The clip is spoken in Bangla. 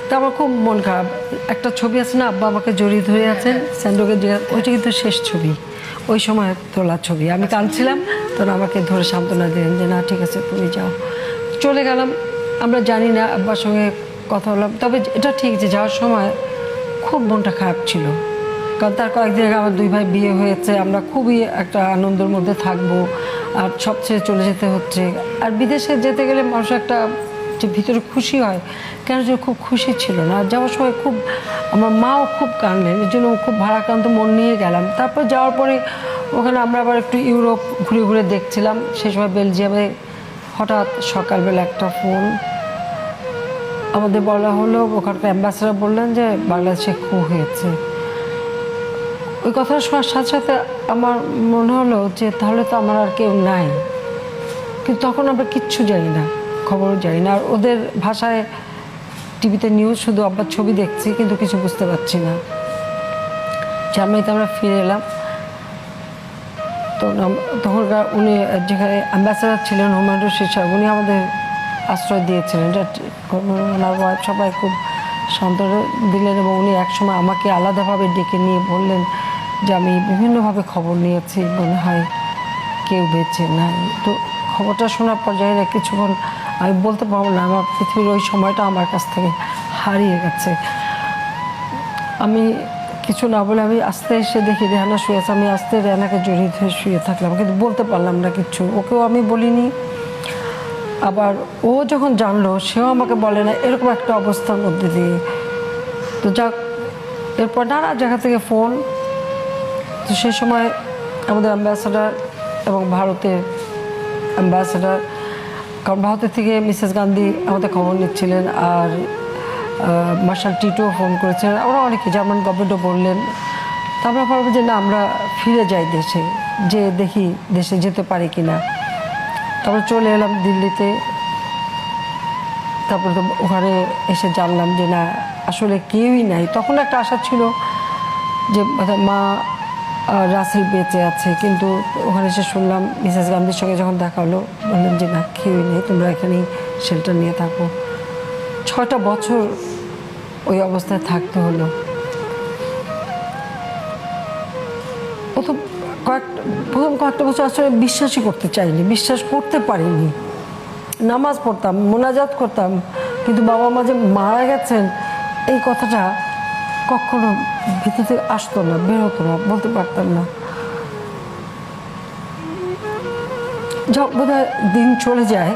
তা আমার খুব মন খারাপ। একটা ছবি আছে না, আব্বা আমাকে জড়িয়ে ধরে আছেন স্যান্ডোকে, ওইটা কিন্তু শেষ ছবি, ওই সময় তোলা ছবি। আমি কাঁদছিলাম, তখন আমাকে ধরে সান্ত্বনা দিলেন যে না ঠিক আছে তুমি যাও। চলে গেলাম, আমরা জানি না, আব্বার সঙ্গে কথা বললাম। তবে এটা ঠিক যে যাওয়ার সময় খুব মনটা খারাপ ছিল, কারণ তার কয়েকদিন আগে আমার 2 ভাই বিয়ে হয়েছে, আমরা খুবই একটা আনন্দের মধ্যে থাকবো, আর সব ছেড়ে চলে যেতে হচ্ছে। আর বিদেশে যেতে গেলে মানুষ একটা যে ভিতরে খুশি হয়, কেন যেন খুব খুশি ছিল না। আর যাওয়ার সময় খুব, আমার মাও খুব কাঁদলেন, এর জন্য খুব ভারাক্রান্ত মন নিয়ে গেলাম। তারপর যাওয়ার পরে ওখানে আমরা আবার একটু ইউরোপ ঘুরে ঘুরে দেখছিলাম। সেই সময় বেলজিয়ামে হঠাৎ সকালবেলা একটা ফোন আমাদের বলা হলো, ওখানকার অ্যাম্বাসেডার বললেন যে বাংলাদেশে খু হয়েছে। ওই কথাটা শোনার সাথে সাথে আমার মনে হলো যে তাহলে তো আমার আর কেউ নাই। কিন্তু তখন আমরা কিচ্ছু জানি না, খবরও জানি না। আর ওদের ভাষায় টিভিতে নিউজ, শুধু আব্বার ছবি দেখছি, কিন্তু কিছু বুঝতে পারছি না। জার্মানিতে আমরা ফিরে এলাম, তো তখনকার উনি যেখানে অ্যাম্বাসেডার ছিলেন হুমায়ুন রশিদ সাহেব, উনি আমাদের আশ্রয় দিয়েছিলেন। ওনার ওয়াইফ সবাই খুব সান্ত্বনা দিলেন, এবং উনি একসময় আমাকে আলাদাভাবে ডেকে নিয়ে বললেন যে আমি বিভিন্নভাবে খবর নিয়েছি, মনে হয় কেউ বেঁচে নাই। তো খবরটা শোনার পর যাই না, কিছুক্ষণ আমি বলতে পারবো না, আমার পৃথিবীর ওই সময়টা আমার কাছ থেকে হারিয়ে গেছে। আমি কিছু না বলে আমি আস্তে এসে দেখি রেহানা শুয়ে আছে। আমি আস্তে রেহানাকে জড়িয়ে ধরে শুয়ে থাকলাম, কিন্তু বলতে পারলাম না কিচ্ছু, ওকেও আমি বলিনি। আবার ও যখন জানলো, সেও আমাকে বলে না, এরকম একটা অবস্থার মধ্যে দিয়ে। তো যাক, এরপর নানা জায়গা থেকে ফোন। তো সেই সময় আমাদের অ্যাম্বাসেডার এবং ভারতের অ্যাম্বাসেডার, কারণ ভারতের থেকে মিসেস গান্ধী আমাদের খবর নিচ্ছিলেন, আর মার্শাল টিটোও ফোন করেছিলেন, আমরা অনেকে, জার্মান গভর্নমেন্টও বললেন। তো আমরা ভাবলাম যে না, আমরা ফিরে যাই দেশে, যে দেখি দেশে যেতে পারি কি না। তারপরে চলে এলাম দিল্লিতে। তারপরে তো ওখানে এসে জানলাম যে না, আসলে কেউই নাই। তখন একটা আশা ছিল যে মা রাসেল বেঁচে আছে, কিন্তু ওখানে এসে শুনলাম মিসেস গান্ধীর সঙ্গে যখন দেখা হলো, বললেন যে না, কেউই নেই, তোমরা এখানেই শেল্টার নিয়ে থাকো। 6টা বছর ওই অবস্থায় থাকতে হলো। প্রথম কয়েকটা বছর আসলে বিশ্বাসই করতে চাইনি, বিশ্বাস করতে পারিনি। নামাজ পড়তাম, মোনাজাত করতাম, কিন্তু বাবা মা যে মারা গেছেন এই কথাটা কখনো ভিতর থেকে আসতো না, বের হতো না, বলতে পারতাম না। বোধহয় দিন চলে যায়,